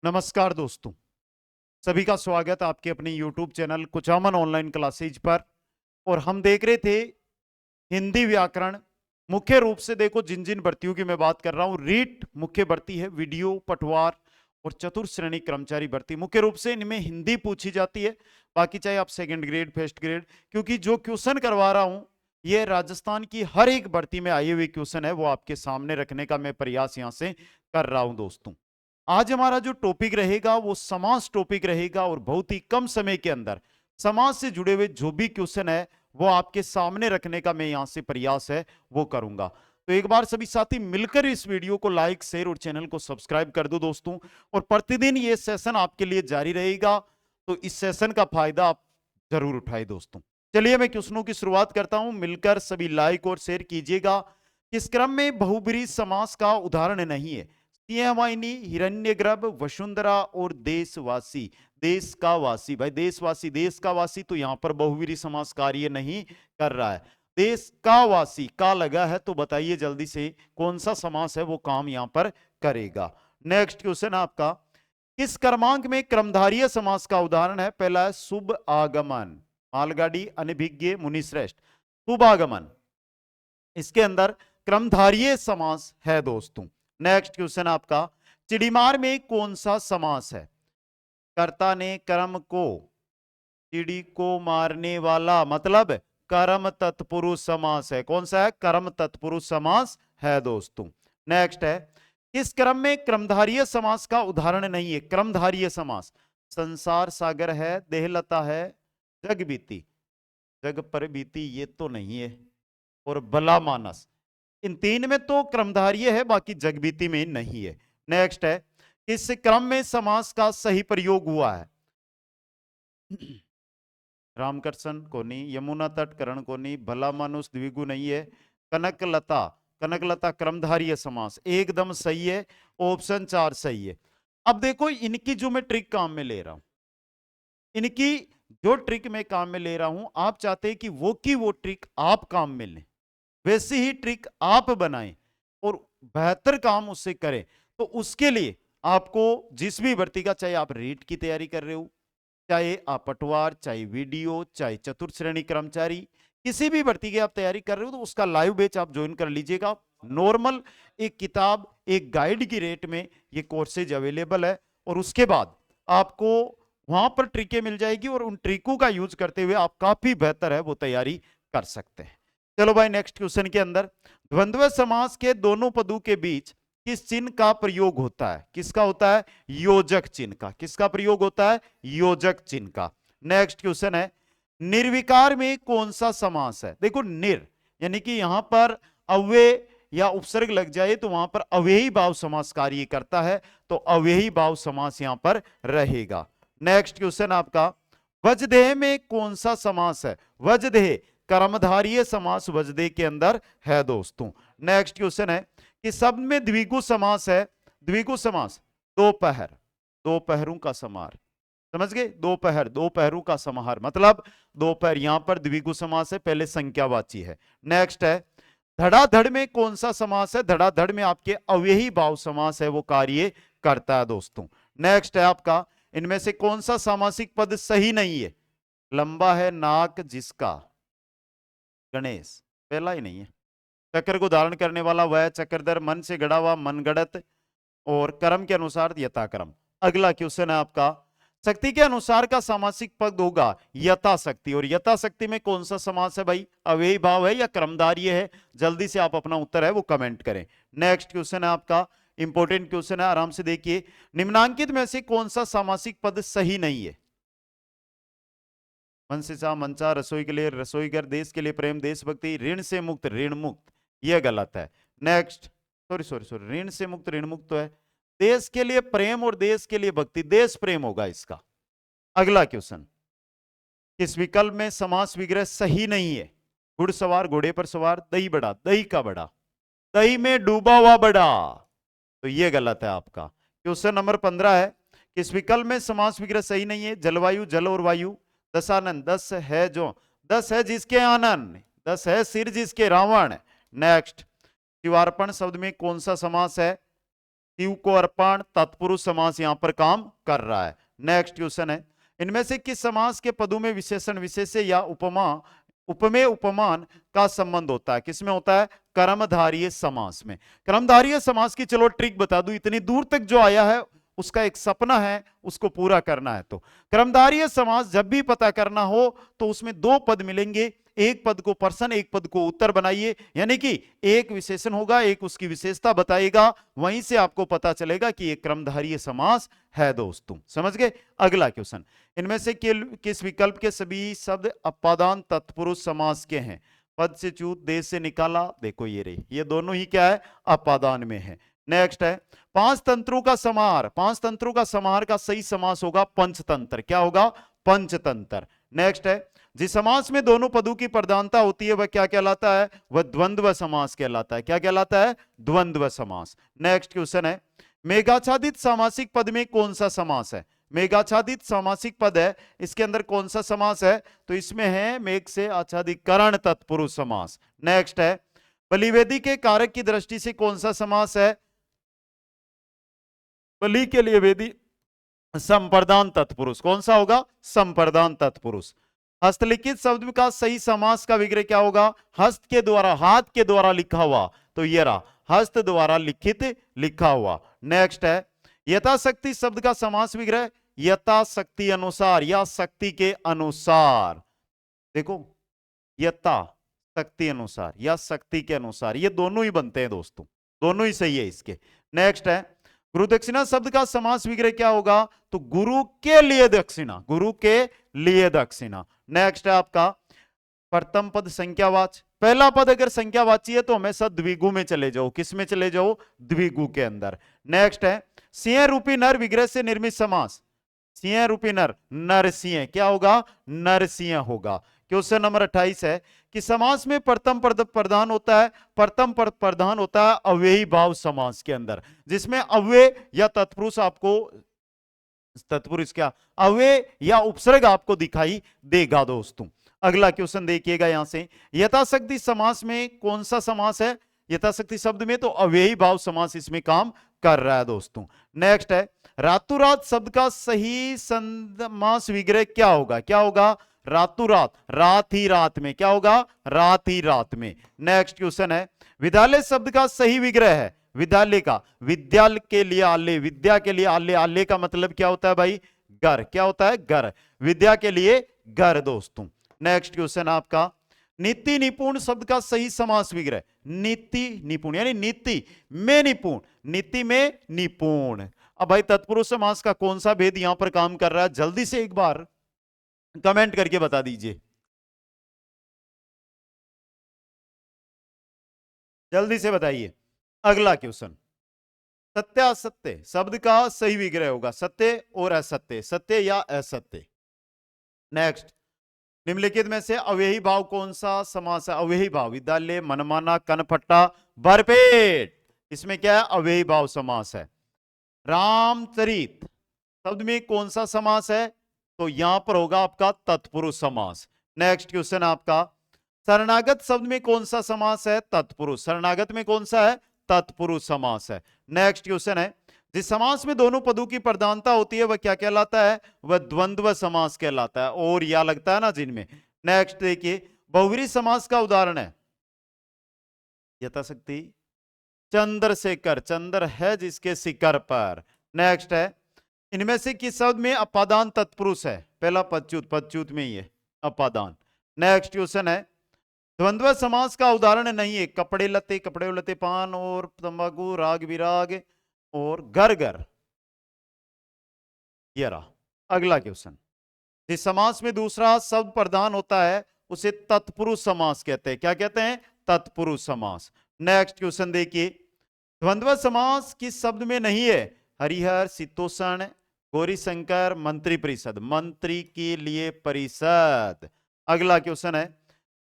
नमस्कार दोस्तों, सभी का स्वागत आपके अपने YouTube channel Kuchaman online classes पर। और हम देख रहे थे हिंदी व्याकरण। मुख्य रूप से देखो, जिन जिन भर्तियों की मैं बात कर रहा हूं, रीट मुख्य भर्ती है, वीडियो, पटवार और चतुर्थ श्रेणी कर्मचारी भर्ती। मुख्य रूप से इनमें हिंदी पूछी जाती है। बाकी चाहे आप सेकंड ग्रेड, फर्स्ट ग्रेड, क्योंकि जो क्वेश्चन करवा रहा हूं ये राजस्थान की हर एक भर्ती में आए हुए क्वेश्चन है, वो आपके सामने रखने का मैं प्रयास यहां से कर रहा हूं दोस्तों। आज हमारा जो टॉपिक रहेगा वो समास टॉपिक रहेगा, और बहुत ही कम समय के अंदर समाज से जुड़े हुए जो भी क्वेश्चन है वो आपके सामने रखने का मैं यहां से प्रयास है वो करूंगा। तो एक बार सभी साथी मिलकर इस वीडियो को लाइक, शेयर और चैनल को सब्सक्राइब कर दो दोस्तों। और प्रतिदिन ये सेशन आपके लिए जारी रहेगा, तो इस सेशन का फायदा आप जरूर उठाए दोस्तों। चलिए मैं क्वेश्चनों की शुरुआत करता हूं, मिलकर सभी लाइक और शेयर कीजिएगा। इस क्रम में बहुब्रीहि समास का उदाहरण नहीं है। सिंहवाहिनी, हिरण्यगर्भ, वसुंधरा और देशवासी। देश का वासी, भाई देशवासी, देश का वासी तो यहां पर बहुब्रीहि समास कार्य नहीं कर रहा है। देश का वासी का लगा है, तो बताइए जल्दी से कौन सा समास है वो काम यहां पर करेगा। नेक्स्ट क्वेश्चन आपका, किस क्रमांक में क्रमधारीय समास का उदाहरण है? पहला है शुभ आगमन, मालगाड़ी, अनभिज्ञ, मुनिश्रेष्ठ। शुभ आगमन, इसके अंदर क्रमधारीय समास है दोस्तों। नेक्स्ट क्वेश्चन आपका, चिड़ीमार में कौन सा समास है? कर्ता ने कर्म को, चिड़ी को मारने वाला, मतलब कर्म तत्पुरुष समास है। कौन सा है? कर्म तत्पुरुष समास है दोस्तों। नेक्स्ट है, किस क्रम में क्रमधारीय समास का उदाहरण नहीं है? क्रमधारीय समास, संसार सागर है, देहलता है, जग बीती। जग पर बीती ये तो नहीं है, और भला मानस, इन तीन में तो क्रमधारीय है, बाकी जगबीती में नहीं है। नेक्स्ट है, किस क्रम में समास का सही प्रयोग हुआ है? रामकृष्ण कोनी, यमुना तट करण कोनी, भला मानुष द्विगु नहीं है, कनकलता। कनकलता क्रमधारीय समास, एकदम सही है, ऑप्शन 4 सही है। अब देखो, इनकी जो मैं ट्रिक काम में ले रहा हूं, इनकी जो ट्रिक मैं काम में ले रहा हूं, आप चाहते हैं कि वो ट्रिक आप काम में लें, वैसी ही ट्रिक आप बनाएं और बेहतर काम उससे करें। तो उसके लिए आपको जिस भी भर्ती का, चाहे आप रीट की तैयारी कर रहे हो, चाहे आप पटवार, चाहे वीडियो, चाहे चतुर्थ श्रेणी कर्मचारी, किसी भी भर्ती की आप तैयारी कर रहे हो, तो उसका लाइव बैच आप ज्वाइन कर लीजिएगा। नॉर्मल एक किताब, एक गाइड की रेट में ये कोर्सेज अवेलेबल है, और उसके बाद आपको वहां पर ट्रिकें मिल जाएगी, और उन ट्रिकों का यूज करते हुए आप काफी बेहतर है वो तैयारी कर सकते हैं। चलो भाई, नेक्स्ट क्वेश्चन के अंदर, द्वंद्व समास के दोनों पदों के बीच किस चिन्ह का प्रयोग होता है? किसका होता है? योजक चिन्ह का। किसका प्रयोग होता है? योजक चिन्ह का। नेक्स्ट क्वेश्चन है, निर्विकार में कौन सा समास है? देखो, निर यानी कि यहां पर अव्यय या उपसर्ग लग जाए तो वहां पर अव्ययी भाव समास कार्य करता है, तो अव्ययी भाव समास यहां पर रहेगा। नेक्स्ट क्वेश्चन आपका, वजदेह में कौन सा समास है? वजदेह कर्मधारीय समास वजदेह के अंदर है दोस्तों। नेक्स्ट क्वेश्चन है कि शब्द में द्विगु समास है। द्विगु समास, दोपहर, दोपहरों का समार, समझ गए? दोपहर, दोपहरों का समाहार, मतलब दोपहर, यहां पर द्विगु समास है, पहले संख्यावाची है। नेक्स्ट है, धड़ाधड़ में कौन सा समास है? धड़ाधड़ में आपके अव्ययी भाव समास है, वो कार्य करता है दोस्तों। नेक्स्ट है आपका, इनमें से कौन सा सामासिक पद सही नहीं है? लंबा है नाक जिसका, गणेश, पहला ही नहीं है। चक्र को धारण करने वाला वह, चक्रधर, मन से गढ़ा हुआ, मनगढ़ंत, और कर्म के अनुसार यथाक्रम। अगला क्वेश्चन है आपका, शक्ति के अनुसार का सामासिक पद होगा यथाशक्ति, और यथाशक्ति में कौन सा समास है भाई? अव्ययी भाव है या क्रमधारीय है? जल्दी से आप अपना उत्तर है वो कमेंट करें। नेक्स्ट क्वेश्चन है आपका, इंपॉर्टेंट क्वेश्चन है, आराम से देखिए, निम्नांकित में से कौन सा सामासिक पद सही नहीं है? मन से चाह मनचा, रसोई के लिए रसोईगर, देश के लिए प्रेम, देशभक्ति, ऋण से मुक्त, ऋण मुक्त, यह गलत है। नेक्स्ट, सॉरी सॉरी सॉरी, ऋण से मुक्त, ऋण मुक्त तो है, देश के लिए प्रेम और देश के लिए भक्ति, देश प्रेम होगा इसका। अगला क्वेश्चन, इस विकल्प में समास विग्रह सही नहीं है। घुड़सवार, घोड़े पर सवार, दही बड़ा, दही का बड़ा, दही में डूबा हुआ बड़ा, तो यह गलत है आपका। क्वेश्चन नंबर 15 है, किस विकल्प में समास विग्रह सही नहीं है? जलवायु, जल और वायु, दशानन, दस है जो, दस है जिसके आनंद, दस है सिर जिसके रावण। नेक्स्ट, शिवार्पण शब्द में कौन सा समास है? शिव को अर्पण, तत्पुरुष समास यहां पर काम कर रहा है। नेक्स्ट क्वेश्चन है, इनमें से किस समास के पदों में विशेषण विशेष्य या उपमा उपमेय उपमान का संबंध होता है? किसमें होता है? कर्मधारय समास में। कर्मधारय समास की चलो ट्रिक बता दूं, इतनी दूर तक जो आया है उसका एक सपना है, उसको पूरा करना है। तो कर्मधारय समास जब भी पता करना हो तो उसमें दो पद मिलेंगे, एक पद को पर्सन, एक पद को उत्तर बनाइए, यानी कि एक विशेषण होगा, एक उसकी विशेषता बताएगा, वहीं से आपको पता चलेगा कि एक कर्मधारय समास है दोस्तों। समझ गए? अगला क्वेश्चन, इनमें से किस विकल्प के सभी शब्द अपादान तत्पुरुष समास के हैं? पद से च्युत, देश से निकाला, देखो ये रही, ये दोनों ही क्या है? अपादान में है। नेक्स्ट है, पांच तंत्रों का समाहार, पांच तंत्रों का समाहार का सही समास होगा पंचतंत्र। क्या होगा? पंचतंत्र। नेक्स्ट है, जिस समास में दोनों पदों की प्रधानता होती है वह क्या कहलाता है? वह द्वंद्व समास कहलाता है। क्या कहलाता है? द्वंद्व समास। नेक्स्ट क्वेश्चन है, मेघाच्छादित सामासिक पद में कौन सा समास है? मेघाच्छादित सामासिक पद है, इसके अंदर कौन सा समास है? तो इसमें है मेघ से आच्छादितकरण तत्पुरुष समास। नेक्स्ट है, बलिवेदी के कारक की दृष्टि से कौन सा समास है? बलि के लिए वेदी संप्रदान तत्पुरुष। कौन सा होगा? संप्रदान तत्पुरुष। हस्तलिखित शब्द का सही समास का विग्रह क्या होगा? हस्त के द्वारा, हाथ के द्वारा लिखा हुआ, तो ये रहा, हस्त द्वारा लिखित लिखा हुआ। नेक्स्ट है, यथाशक्ति शब्द का समास विग्रह यथाशक्ति अनुसार या शक्ति के अनुसार। देखो, यथा शक्ति अनुसार या शक्ति के अनुसार, ये दोनों ही बनते हैं दोस्तों, दोनों ही सही है इसके। नेक्स्ट है, गुरु दक्षिणा शब्द का समास विग्रह क्या होगा? तो गुरु के लिए दक्षिणा, गुरु के लिए दक्षिणा। नेक्स्ट है आपका प्रथम पद संख्यावाची, पहला पद अगर संख्यावाची है तो हमेशा द्विगु में चले जाओ। किस में चले जाओ? द्विगु के अंदर। नेक्स्ट है, सिंह रूपी नर विग्रह से निर्मित समास, सिंह रूपी नर, नरसिंह, क्या होगा? नरसिंह होगा। क्वेश्चन नंबर 28 है कि समास में प्रथम पद प्रधान होता है, प्रथम पद प्रधान होता है अव्ययी भाव समास के अंदर, जिसमें अव्यय या तत्पुरुष आपको, तत्पुरुष क्या, अव्यय या उपसर्ग आपको दिखाई देगा दोस्तों। अगला क्वेश्चन देखिएगा यहां से, यथाशक्ति समास में कौन सा समास है? यथाशक्ति शब्द में तो अव्ययी भाव समास इसमें काम कर रहा है दोस्तों। नेक्स्ट है, रातों रात शब्द का सही समास विग्रह क्या होगा? क्या होगा? रातों रात, रात ही रात में, क्या होगा? रात ही रात में। नेक्स्ट क्वेश्चन है, विद्यालय शब्द का सही विग्रह है, विद्यालय का, विद्यालय के लिए आले, विद्या के लिए आले, आले का मतलब क्या होता है भाई? घर। क्या होता है? घर। विद्या के लिए घर दोस्तों। नेक्स्ट क्वेश्चन आपका, नीति निपुण शब्द का सही समास विग्रह, नीति निपुण यानी नीति में निपुण, नीति में निपुण। अब भाई तत्पुरुष समास का कौन सा भेद यहां पर काम कर रहा है? जल्दी से एक बार कमेंट करके बता दीजिए, जल्दी से बताइए। अगला क्वेश्चन, सत्य असत्य शब्द का सही विग्रह होगा, सत्य और असत्य, सत्य या असत्य। नेक्स्ट, निम्नलिखित में से अव्ययी भाव कौन सा समास है? अव्ययी भाव, विद्यालय, मनमाना, कनफट्टा, भरपेट, इसमें क्या है? अव्ययी भाव समास है। रामचरित शब्द में कौन सा समास है? तो यहां पर होगा आपका तत्पुरुष समास। नेक्स्ट क्वेश्चन आपका, शरणागत शब्द में कौन सा समास है? तत्पुरुष। शरणागत में कौन सा है? तत्पुरुष समास है। नेक्स्ट क्वेश्चन है, जिस समास में दोनों पदों की प्रधानता होती है वह क्या कहलाता है? वह द्वंद्व समास कहलाता है, और या लगता है ना जिनमें। नेक्स्ट देखिए, बहुव्रीहि समास का उदाहरण है यथाशक्ति चंद्रशेखर, चंद्र है जिसके शिखर पर। नेक्स्ट है, इनमें से किस शब्द में अपादान तत्पुरुष है? पहला पदच्युत, पदच्युत में ही है अपादान। नेक्स्ट क्वेश्चन है, द्वंद्व समास का उदाहरण नहीं है, कपड़े लते, कपड़े लते, पान और तंबाकू, राग विराग और घर घर, ये रहा। अगला क्वेश्चन, जिस समास में दूसरा शब्द प्रधान होता है उसे तत्पुरुष समास कहते हैं। क्या कहते हैं? तत्पुरुष समास। नेक्स्ट क्वेश्चन देखिए, द्वंद्व समास किस शब्द में नहीं है? हरिहर, शीतोषण, गौरीशंकर, मंत्री परिषद, मंत्री के लिए परिषद। अगला क्वेश्चन है,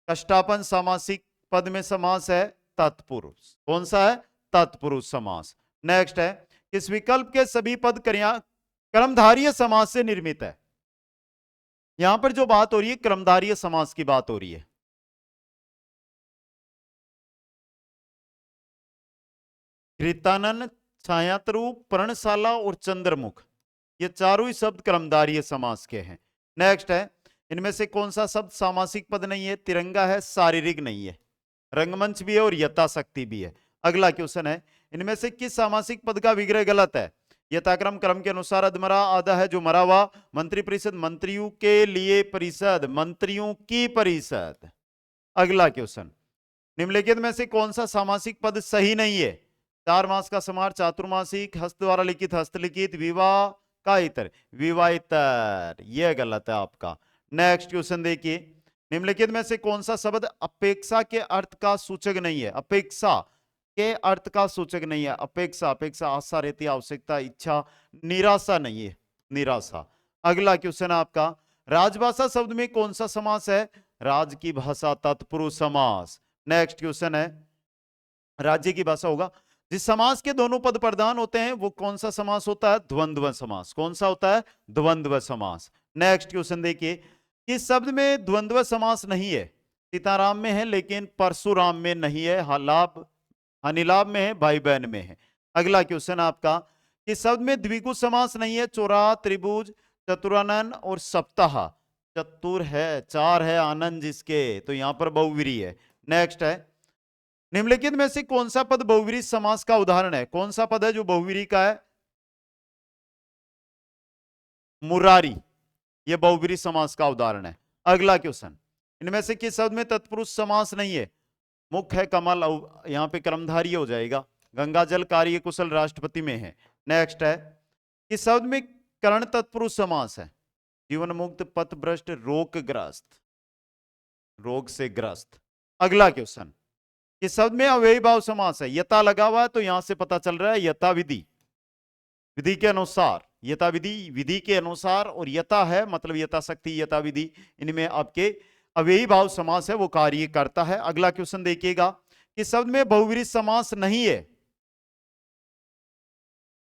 कष्टापन सामासिक पद में समास है तत्पुरुष। कौन सा है? तत्पुरुष समास। नेक्स्ट है, किस विकल्प के सभी पद कर्मधारय समास से निर्मित है? यहां पर जो बात हो रही है कर्मधारय समास की बात हो रही है। कृतानन छायात्रु, पर्णशाला और चंद्रमुख, ये चारों ही शब्द कर्मधारय समास के हैं। नेक्स्ट है, इनमें से कौन सा शब्द सामासिक पद नहीं है? तिरंगा है, शारीरिक नहीं है, रंगमंच भी है और यथाशक्ति भी है। अगला क्वेश्चन है, इनमें से किस सामासिक पद का विग्रह गलत है? यथाक्रम क्रम के अनुसार अधमरा आधा है जो मरा हुआ, मंत्री परिषद मंत्रियों के लिए परिषद, मंत्रियों की परिषद। अगला क्वेश्चन, निम्नलिखित में से कौन सा सामासिक पद सही नहीं है? 4 मास का समार, चातुर्मासिक, हस्त द्वारा लिखित, हस्तलिखित, विवाह का इतर, विवाहितर, यह गलत है आपका। नेक्स्ट क्वेश्चन देखिए, निम्नलिखित में से कौन सा शब्द अपेक्षा के अर्थ का सूचक नहीं है? अपेक्षा के अर्थ का सूचक नहीं है। अपेक्षा, अपेक्षा आशा रहती, आवश्यकता, इच्छा, निराशा नहीं है, निराशा। अगला क्वेश्चन है आपका, राजभाषा शब्द में कौन सा समास है? राज की भाषा, तत्पुरुष समास। नेक्स्ट क्वेश्चन है, राज्य की भाषा होगा, जिस समास के दोनों पद प्रधान होते हैं वो कौन सा समास होता है? द्वंद्व समास। कौन सा होता है? द्वंद्व समास। नेक्स्ट क्वेश्चन देखिए, किस शब्द में द्वंद्व समास नहीं है? सीताराम में है लेकिन परशुराम में नहीं है, हलाभ हनिलाभ में है, भाई बहन में है। अगला क्वेश्चन आपका, किस शब्द में द्विगु समास नहीं है? चौराहा, त्रिभुज, चतुरानन और सप्ताह। चतुर है, 4 है, आनंद जिसके, तो यहां पर बहुव्रीहि है। नेक्स्ट है, निम्नलिखित में से कौन सा पद बहुव्रीहि समास का उदाहरण है? कौन सा पद है जो बहुव्रीहि का है? मुरारी, यह बहुव्रीहि समास का उदाहरण है। अगला क्वेश्चन, इनमें से किस शब्द में तत्पुरुष समास नहीं है? मुख है, कमल, यहां पे कर्मधारय हो जाएगा। गंगा जल, कार्य कुशल, राष्ट्रपति में है। नेक्स्ट है, किस शब्द में कर्ण तत्पुरुष समास है? जीवन मुक्त, पथभ्रष्ट, रोगग्रस्त, रोग से ग्रस्त। अगला क्वेश्चन, किस शब्द में अव्ययी भाव समास है? यथा लगा हुआ है तो यहां से पता चल रहा है यथा विधि, विधि के अनुसार, यथा विधि, विधि के अनुसार, और यथा है मतलब यथाशक्ति, यथा विधि, इनमें आपके अव्ययी भाव समास है वो कार्य करता है। अगला क्वेश्चन देखिएगा, किस शब्द में बहुव्रीहि समास नहीं है?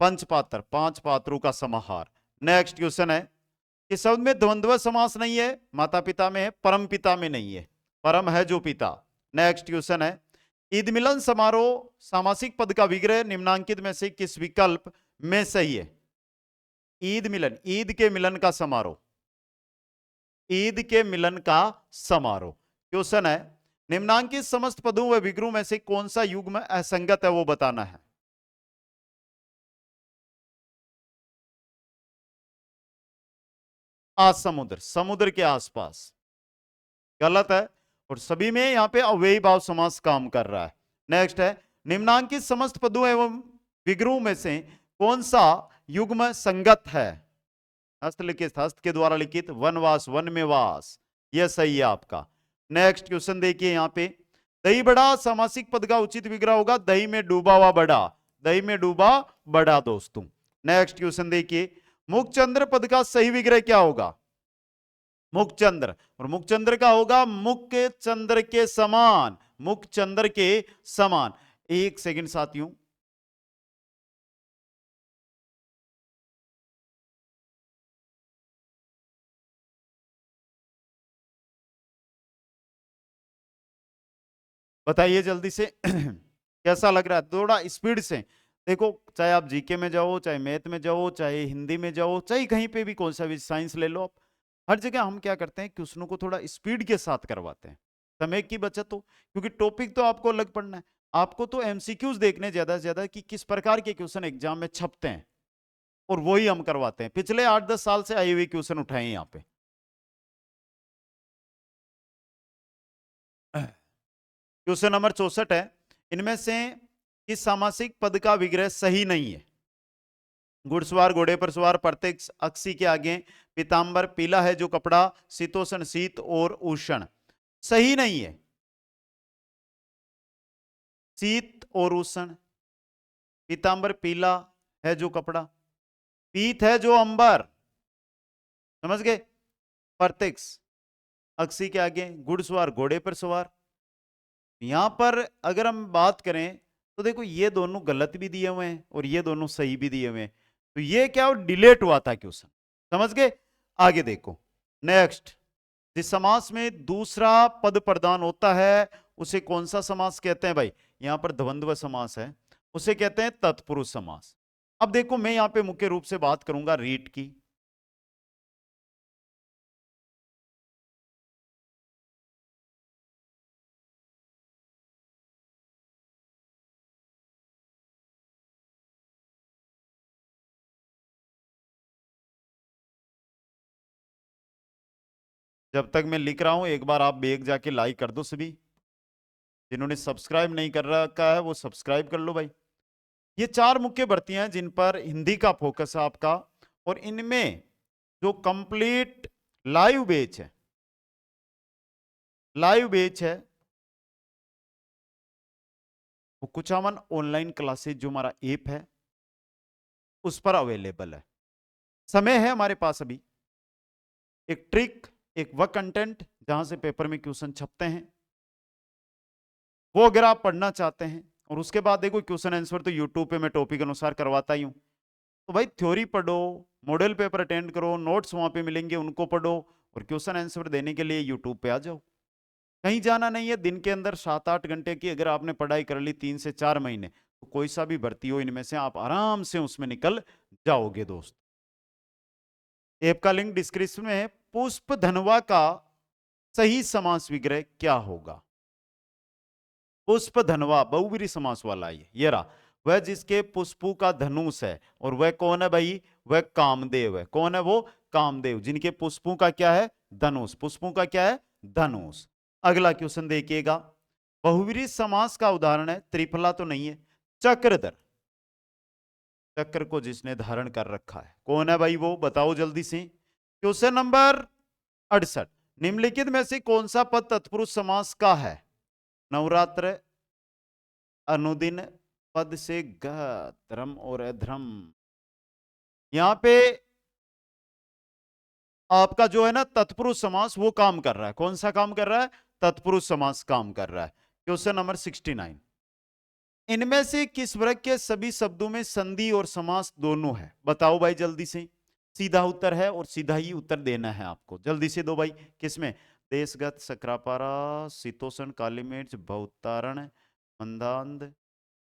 पंचपात्र, 5 पात्रों का समाहार। नेक्स्ट क्वेश्चन है, किस शब्द में द्वंद्व समास नहीं है? माता पिता में है, परम पिता में नहीं है, परम है जो पिता। नेक्स्ट क्वेश्चन है, ईद मिलन समारोह सामासिक पद का विग्रह निम्नांकित में से किस विकल्प में सही है? ईद मिलन, ईद के मिलन का समारोह, ईद के मिलन का समारोह। क्वेश्चन है, निम्नांकित समस्त पदों व विग्रहों में से कौन सा युग्म असंगत है वो बताना है। समुद्र, समुद्र के आसपास, गलत है, और सभी में यहां पे अव्ययी भाव समास काम कर रहा है। नेक्स्ट है, निम्नांकित समस्त पदों एवं विग्रहों में से कौन सा युग्म संगत है? हस्तलिखित, हस्त के द्वारा लिखित, वनवास, वन में वास, यह सही है आपका। नेक्स्ट क्वेश्चन देखिए, यहां पे दही बड़ा सामासिक पद का उचित विग्रह होगा दही में डूबा हुआ बड़ा, दही में डूबा बड़ा दोस्तों। नेक्स्ट क्वेश्चन देखिए, मुखचंद्र पद का सही विग्रह क्या होगा? मुखचंद्र, और मुखचंद्र का होगा मुख चंद्र के समान, मुखचंद्र के समान। एक सेकंड साथियों, बताइए जल्दी से कैसा लग रहा है? थोड़ा स्पीड से देखो, चाहे आप जीके में जाओ, चाहे मैथ में जाओ, चाहे हिंदी में जाओ, चाहे कहीं पे भी कौन सा भी साइंस ले लो आप, हर जगह हम क्या करते हैं, क्वेश्चनों को थोड़ा स्पीड के साथ करवाते हैं, समय की बचत हो, क्योंकि टॉपिक तो आपको अलग पढ़ना है। आपको तो एमसीक्यूज देखने ज्यादा से ज्यादा कि किस प्रकार के क्वेश्चन एग्जाम में छपते हैं, और वही हम करवाते हैं। पिछले 8-10 साल से आए हुए क्वेश्चन उठाए यहाँ पे। क्वेश्चन नंबर 64 है, इनमें से किस सामासिक पद का विग्रह सही नहीं है? घुड़सवार, घोड़े पर सवार, प्रत्येक अक्षी के आगे, पीतांबर, पीला है जो कपड़ा, शीतोष्ण, शीत और उष्ण, सही नहीं है। शीत और उष्ण, पीतांबर पीला है जो कपड़ा, पीत है जो अंबर, समझ गए? प्रत्यक्ष अक्षी के आगे, घुड़सवार, घोड़े पर सवार। यहां पर अगर हम बात करें तो देखो, ये दोनों गलत भी दिए हुए हैं और ये दोनों सही भी दिए हुए हैं, तो ये क्या डिलेट हुआ था क्वेश्चन, समझ गए? आगे देखो, नेक्स्ट, जिस समास में दूसरा पद प्रधान होता है उसे कौन सा समास कहते हैं भाई? यहां पर द्वंद्व समास है, उसे कहते हैं तत्पुरुष समास। अब देखो मैं यहां पे मुख्य रूप से बात करूंगा रीट की। जब तक मैं लिख रहा हूं एक बार आप बेग जाके लाइक कर दो सभी। जिन्होंने सब्सक्राइब नहीं कर रखा है वो सब्सक्राइब कर लो भाई। ये चार मुख्य भर्तियां हैं जिन पर हिंदी का फोकस है आपका, और इनमें जो कंप्लीट लाइव बैच है, लाइव बैच है, वो कुचामन ऑनलाइन क्लासेज जो हमारा ऐप है उस पर अवेलेबल है। समय है हमारे पास अभी। एक ट्रिक, एक वह कंटेंट जहां से पेपर में क्वेश्चन छपते हैं, वो अगर आप पढ़ना चाहते हैं, और उसके बाद देखो क्वेश्चन आंसर तो यूट्यूब पे मैं टॉपिक अनुसार करवाता ही हूं, तो भाई थ्योरी पढ़ो, मॉडल पेपर अटेंड करो, नोट्स वहां पे मिलेंगे उनको पढ़ो, और क्वेश्चन आंसर देने के लिए यूट्यूब पे आ जाओ। कहीं जाना नहीं है। दिन के अंदर 7-8 घंटे की अगर आपने पढ़ाई कर ली 3 से 4 महीने, तो कोई सा भी भर्ती हो इनमें से आप आराम से उसमें निकल जाओगे दोस्त। ऐप का लिंक डिस्क्रिप्शन में है। पुष्प धनवा का सही समास विग्रह क्या होगा? पुष्प धनवा बहुवीरी समास वाला ये रहा। वह जिसके पुष्पु का धनुष है, और वह कौन है भाई? वह कामदेव है। कौन है वो? कामदेव। जिनके पुष्पों का क्या है? धनुष। पुष्पों का क्या है? धनुष। अगला क्वेश्चन देखिएगा। बहुवीरी समास का उदाहरण है, त्रिफला तो नहीं है, चक्रधर। चक्र को जिसने धारण कर रखा है, कौन है भाई वो? बताओ जल्दी से। Question number 68। निम्नलिखित में से कौन सा पद तत्पुरुष समास का है? नवरात्र, अनुदिन, पद से ग, धर्म और अधर्म। यहां पे आपका जो है ना तत्पुरुष समास वो काम कर रहा है। कौन सा काम कर रहा है? तत्पुरुष समास काम कर रहा है। Question number 69। इनमें से किस वर्ग के सभी शब्दों में संधि और समास दोनों है? बताओ भाई जल्दी से। सीधा उत्तर है और सीधा ही उत्तर देना है आपको। जल्दी से दो भाई। किसमें? देशगत, सकरापारा, शीतोषण, काली मिर्च, बहुतारण, मंदांध,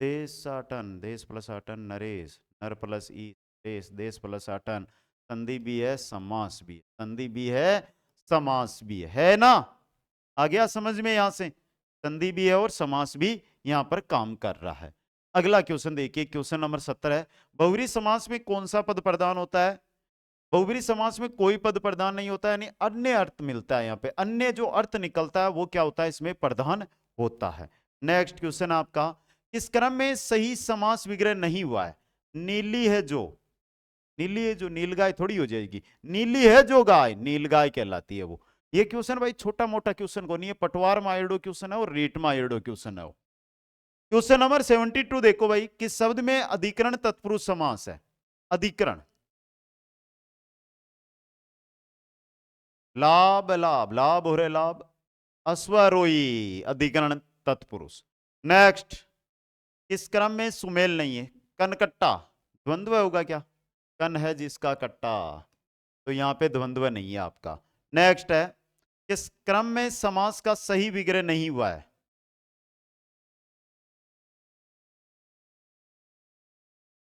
देश आटन, देश प्लस आटन, नरेश, नर प्लस ई, देश, देश प्लस आटन। संधि भी है, समास भी है। संधि भी है, समास भी है ना? आ गया समझ में? यहां से संधि भी है और समास भी यहां पर काम कर रहा है। अगला क्वेश्चन देखिए, क्वेश्चन नंबर 70 है। बहुव्रीहि समास में कौन सा पद प्रधान होता है? बहुव्रीहि समास में कोई पद प्रधान नहीं होता है, यानी अन्य अर्थ मिलता है। यहाँ पे अन्य जो अर्थ निकलता है वो क्या होता है? इसमें प्रधान होता है। नेक्स्ट क्वेश्चन आपका, इस क्रम में सही समास विग्रह नहीं हुआ है। नीली है जो, नीली है जो, नीलगाय थोड़ी हो जाएगी। नीली है जो गाय, नीलगाय कहलाती है वो। ये क्वेश्चन भाई छोटा मोटा क्वेश्चन को नहीं है, पटवार में आएडो क्वेश्चन है और रीट में आएडो क्वेश्चन है। क्वेश्चन नंबर 72 देखो भाई, किस शब्द में अधिकरण तत्पुरुष समास है? अधिकरण, लाभ, लाभ, लाभ हो रहे लाभ, अश्वरोही, अधिकरण तत्पुरुष। नेक्स्ट, इस क्रम में सुमेल नहीं है। कनकट्टा, द्वंद्व होगा क्या? कन है जिसका कट्टा, तो यहां पे द्वंद्व नहीं है आपका। नेक्स्ट है, किस क्रम में समास का सही विग्रह नहीं हुआ है?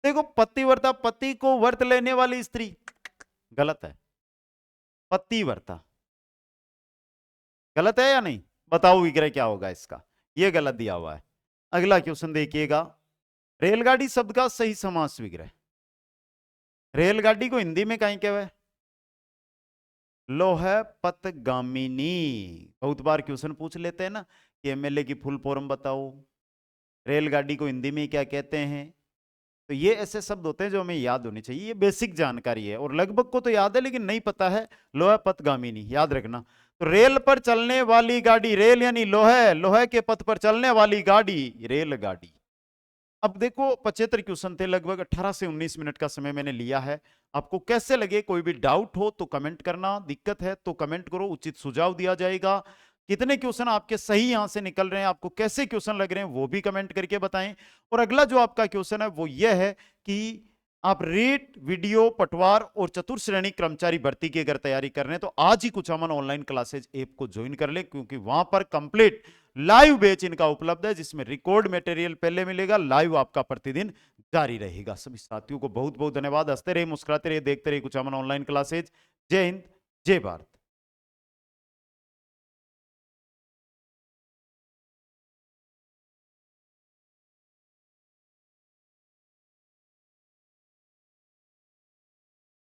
देखो पतिव्रता, पति को वर्त लेने वाली स्त्री, गलत है। पतिव्रता गलत है या नहीं? बताओ विग्रह क्या होगा इसका? ये गलत दिया हुआ है। अगला क्वेश्चन देखिएगा, रेलगाड़ी शब्द का सही समास विग्रह। रेलगाड़ी को हिंदी में कहीं कहवे? लोह पथगामिनी। बहुत बार क्वेश्चन पूछ लेते हैं ना कि एमएलए की फुल फॉर्म बताओ, रेलगाड़ी को हिंदी में क्या कहते हैं। तो ये ऐसे शब्द होते हैं जो हमें याद होने चाहिए। ये बेसिक जानकारी है और लगभग को तो याद है लेकिन नहीं पता है। लोह पथगामिनी याद रखना। तो रेल पर चलने वाली गाड़ी, रेल यानी लोहे, लोहे के पथ पर चलने वाली गाड़ी रेलगाड़ी। अब देखो 75 क्वेश्चन थे, लगभग 18 से 19 मिनट का समय मैंने लिया है। आपको कैसे लगे? कोई भी डाउट हो तो कमेंट करना, दिक्कत है तो कमेंट करो, उचित सुझाव दिया जाएगा। कितने क्वेश्चन आपके सही यहां से निकल रहे हैं, आपको कैसे क्वेश्चन लग रहे हैं वो भी कमेंट करके बताएं। और अगला जो आपका क्वेश्चन है वो ये है कि आप रेट, वीडियो, पटवार और चतुर्श्रेणी कर्मचारी भर्ती की अगर तैयारी कर रहे हैं तो आज ही कुचामन ऑनलाइन क्लासेज ऐप को ज्वाइन कर ले, क्योंकि वहां पर कंप्लीट लाइव बैच इनका उपलब्ध है, जिसमें रिकॉर्ड मटेरियल पहले मिलेगा, लाइव आपका प्रतिदिन जारी रहेगा। सभी साथियों को बहुत बहुत धन्यवाद। हंसते रहिए, मुस्कुराते रहिए, देखते रहिए कुचामन ऑनलाइन क्लासेज। जय हिंद, जय भारत।